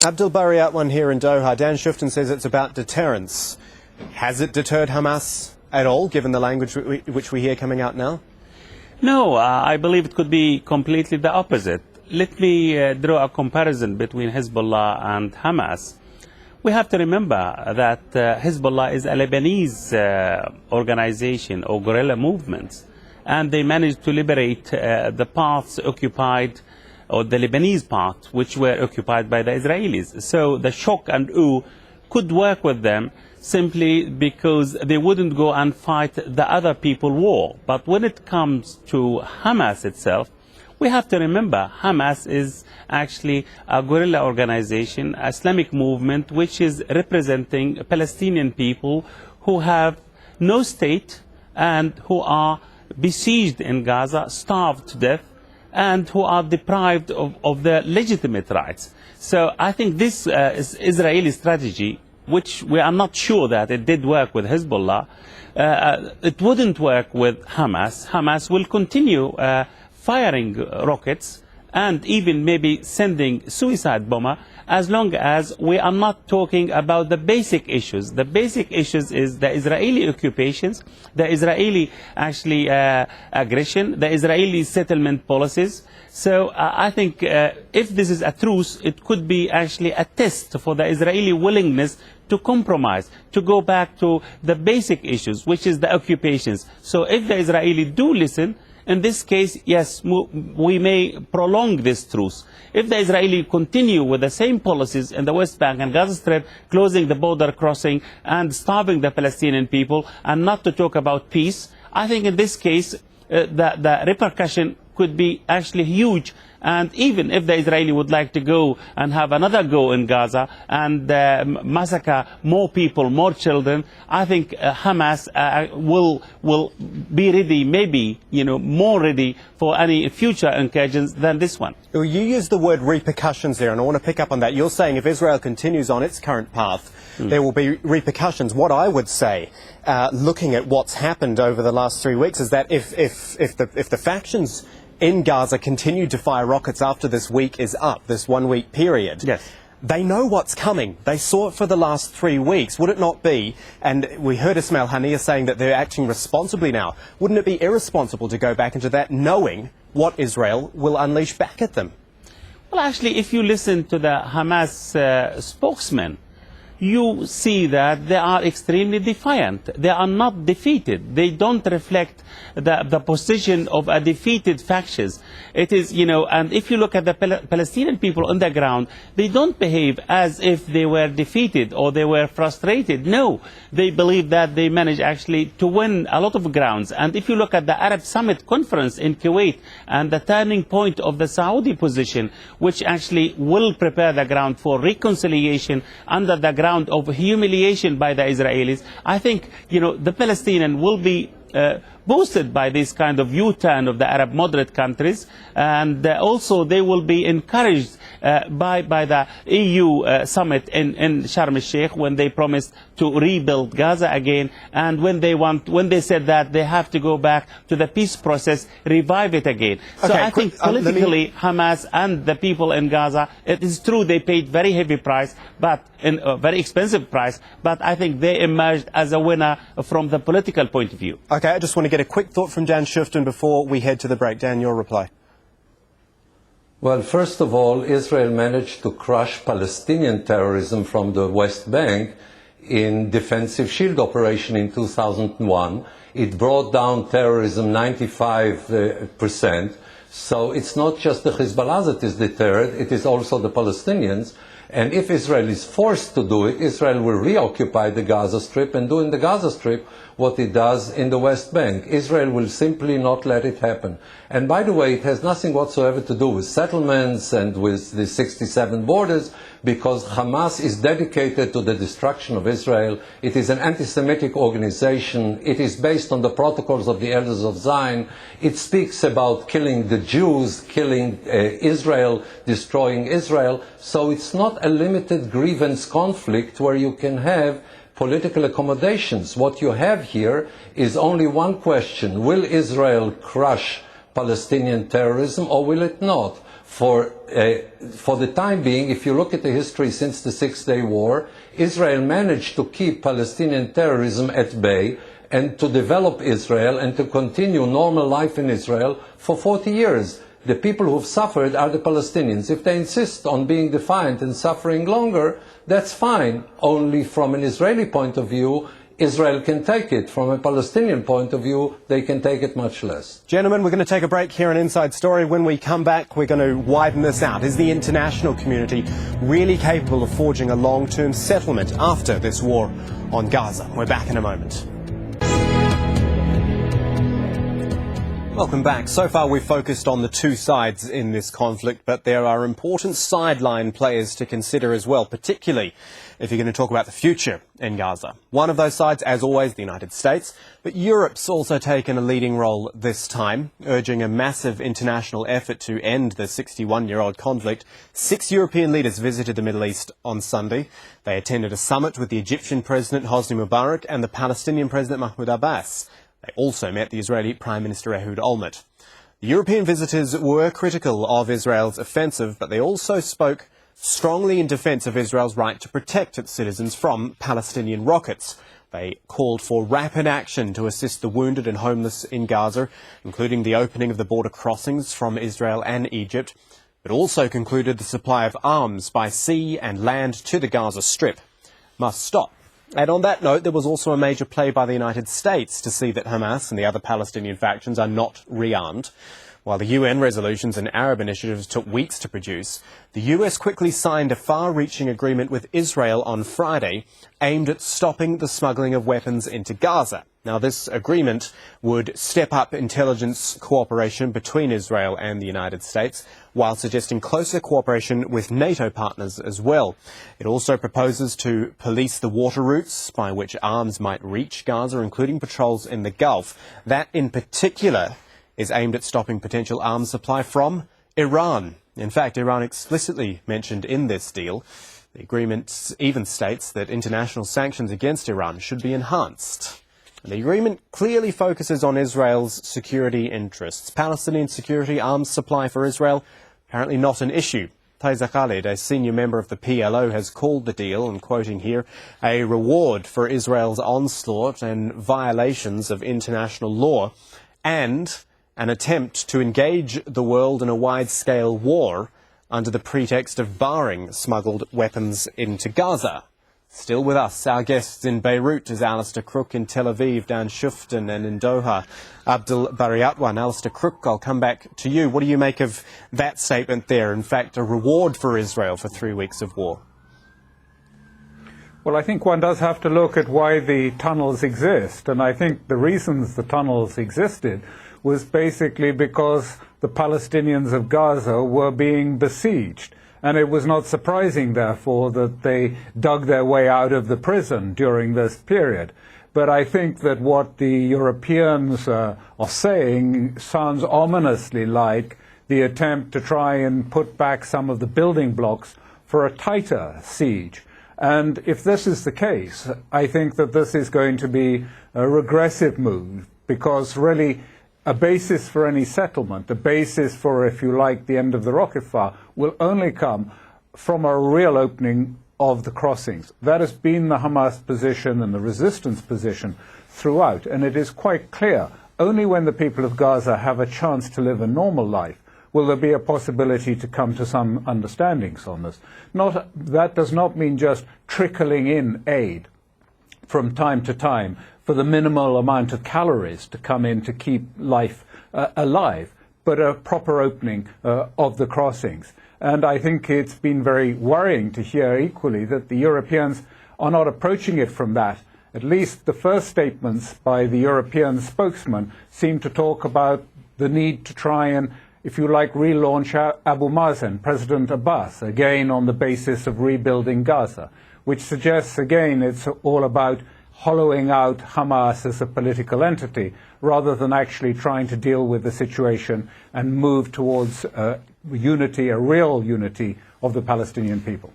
Abdul-Bari Atwan here in Doha. Dan Schueftan says it's about deterrence. Has it deterred Hamas at all, given the language which we hear coming out now? No, I believe it could be completely the opposite. Let me draw a comparison between Hezbollah and Hamas. We have to remember that Hezbollah is a Lebanese organization or guerrilla movement, and they managed to liberate the parts occupied, or the Lebanese part, which were occupied by the Israelis. So the shock and awe could work with them simply because they wouldn't go and fight the other people's war. But when it comes to Hamas itself, we have to remember Hamas is actually a guerrilla organization, an Islamic movement, which is representing Palestinian people who have no state and who are besieged in Gaza, starved to death, and who are deprived of their legitimate rights. So I think this is Israeli strategy, which we are not sure that it did work with Hezbollah. It wouldn't work with Hamas. Hamas will continue firing rockets and even maybe sending suicide bomber, as long as we are not talking about the basic issues. The basic issues is the Israeli occupations, the Israeli actually aggression, the Israeli settlement policies. So I think if this is a truce, it could be actually a test for the Israeli willingness to compromise, to go back to the basic issues, which is the occupations. So if the Israelis do listen, in this case, yes, we may prolong this truce. If the Israelis continue with the same policies in the West Bank and Gaza Strip, closing the border crossing and starving the Palestinian people, and not to talk about peace, I think in this case, the repercussion could be actually huge. And even if the Israeli would like to go and have another go in Gaza and massacre more people, more children, I think Hamas will be ready, maybe, more ready for any future incursions than this one. You use the word repercussions there, and I want to pick up on that. You're saying if Israel continues on its current path, there will be repercussions. What I would say, looking at what's happened over the last 3 weeks, is that if the factions in Gaza continue to fire rockets after this week is up, this 1 week period, yes, they know what's coming. They saw it for the last 3 weeks. Would it not be, and we heard Ismail Haniyeh saying that they're acting responsibly now, wouldn't it be irresponsible to go back into that knowing what Israel will unleash back at them? Well, actually, if you listen to the Hamas spokesman, you see that they are extremely defiant. They are not defeated. They don't reflect the position of a defeated factions. It is, and if you look at the Palestinian people on the ground, they don't behave as if they were defeated or they were frustrated. No, they believe that they managed actually to win a lot of grounds. And if you look at the Arab Summit conference in Kuwait and the turning point of the Saudi position, which actually will prepare the ground for reconciliation under the ground of humiliation by the Israelis, I think, the Palestinians will be boosted by this kind of U-turn of the Arab moderate countries, and also they will be encouraged by the EU summit in Sharm el-Sheikh, when they promised to rebuild Gaza again, and when they said that they have to go back to the peace process, revive it again. So okay, I think politically Hamas and the people in Gaza, it is true they paid very heavy price, but in a very expensive price, but I think they emerged as a winner from the political point of view. Okay, I just want to get a quick thought from Dan Schueftan before we head to the break. Dan, your reply. Well, first of all, Israel managed to crush Palestinian terrorism from the West Bank in defensive shield operation in 2001. It brought down terrorism 95%. So it's not just the Hezbollah that is deterred, it is also the Palestinians. And if Israel is forced to do it, Israel will reoccupy the Gaza Strip and do in the Gaza Strip what it does in the West Bank. Israel will simply not let it happen. And by the way, it has nothing whatsoever to do with settlements and with the 67 borders, because Hamas is dedicated to the destruction of Israel. It is an anti-Semitic organization. It is based on the protocols of the Elders of Zion. It speaks about killing the Jews, killing Israel, destroying Israel. So it's not a limited grievance conflict where you can have political accommodations. What you have here is only one question: will Israel crush Palestinian terrorism or will it not? For the time being, if you look at the history since the Six-Day War, Israel managed to keep Palestinian terrorism at bay and to develop Israel and to continue normal life in Israel for 40 years. The people who've suffered are the Palestinians. If they insist on being defiant and suffering longer, that's fine. Only from an Israeli point of view, Israel can take it. From a Palestinian point of view, they can take it much less. Gentlemen, we're going to take a break here on Inside Story. When we come back, we're going to widen this out. Is the international community really capable of forging a long-term settlement after this war on Gaza? We're back in a moment. Welcome back. So far we've focused on the two sides in this conflict, but there are important sideline players to consider as well, particularly if you're going to talk about the future in Gaza. One of those sides, as always, the United States, but Europe's also taken a leading role this time, urging a massive international effort to end the 61-year-old conflict. 6 European leaders visited the Middle East on Sunday. They attended a summit with the Egyptian President Hosni Mubarak and the Palestinian President Mahmoud Abbas. They also met the Israeli Prime Minister Ehud Olmert. The European visitors were critical of Israel's offensive, but they also spoke strongly in defence of Israel's right to protect its citizens from Palestinian rockets. They called for rapid action to assist the wounded and homeless in Gaza, including the opening of the border crossings from Israel and Egypt, but also concluded the supply of arms by sea and land to the Gaza Strip must stop. And on that note, there was also a major play by the United States to see that Hamas and the other Palestinian factions are not rearmed. While the UN resolutions and Arab initiatives took weeks to produce, the US quickly signed a far-reaching agreement with Israel on Friday aimed at stopping the smuggling of weapons into Gaza. Now, this agreement would step up intelligence cooperation between Israel and the United States, while suggesting closer cooperation with NATO partners as well. It also proposes to police the water routes by which arms might reach Gaza, including patrols in the Gulf. That, in particular, is aimed at stopping potential arms supply from Iran. In fact, Iran explicitly mentioned in this deal. The agreement even states that international sanctions against Iran should be enhanced. The agreement clearly focuses on Israel's security interests. Palestinian security arms supply for Israel, apparently not an issue. Taiza Khalid, a senior member of the PLO, has called the deal, and quoting here, a reward for Israel's onslaught and violations of international law, and an attempt to engage the world in a wide-scale war under the pretext of barring smuggled weapons into Gaza. Still with us, our guests in Beirut is Alastair Crooke, in Tel Aviv, Dan Schueftan, and in Doha, Abdul-Bari Atwan. Alastair Crooke, I'll come back to you. What do you make of that statement there? In fact, a reward for Israel for 3 weeks of war. Well, I think one does have to look at why the tunnels exist. And I think the reasons the tunnels existed was basically because the Palestinians of Gaza were being besieged. And it was not surprising, therefore, that they dug their way out of the prison during this period. But I think that what the Europeans are saying sounds ominously like the attempt to try and put back some of the building blocks for a tighter siege. And if this is the case, I think that this is going to be a regressive move, because really a basis for any settlement, a basis for, if you like, the end of the rocket fire, will only come from a real opening of the crossings. That has been the Hamas position and the resistance position throughout, and it is quite clear only when the people of Gaza have a chance to live a normal life will there be a possibility to come to some understandings on this. That does not mean just trickling in aid from time to time for the minimal amount of calories to come in to keep life alive, but a proper opening of the crossings. And I think it's been very worrying to hear equally that the Europeans are not approaching it from that. At least the first statements by the European spokesman seem to talk about the need to try and, if you like, relaunch Abu Mazen, President Abbas, again on the basis of rebuilding Gaza, which suggests, again, it's all about hollowing out Hamas as a political entity, rather than actually trying to deal with the situation and move towards unity, a real unity of the Palestinian people.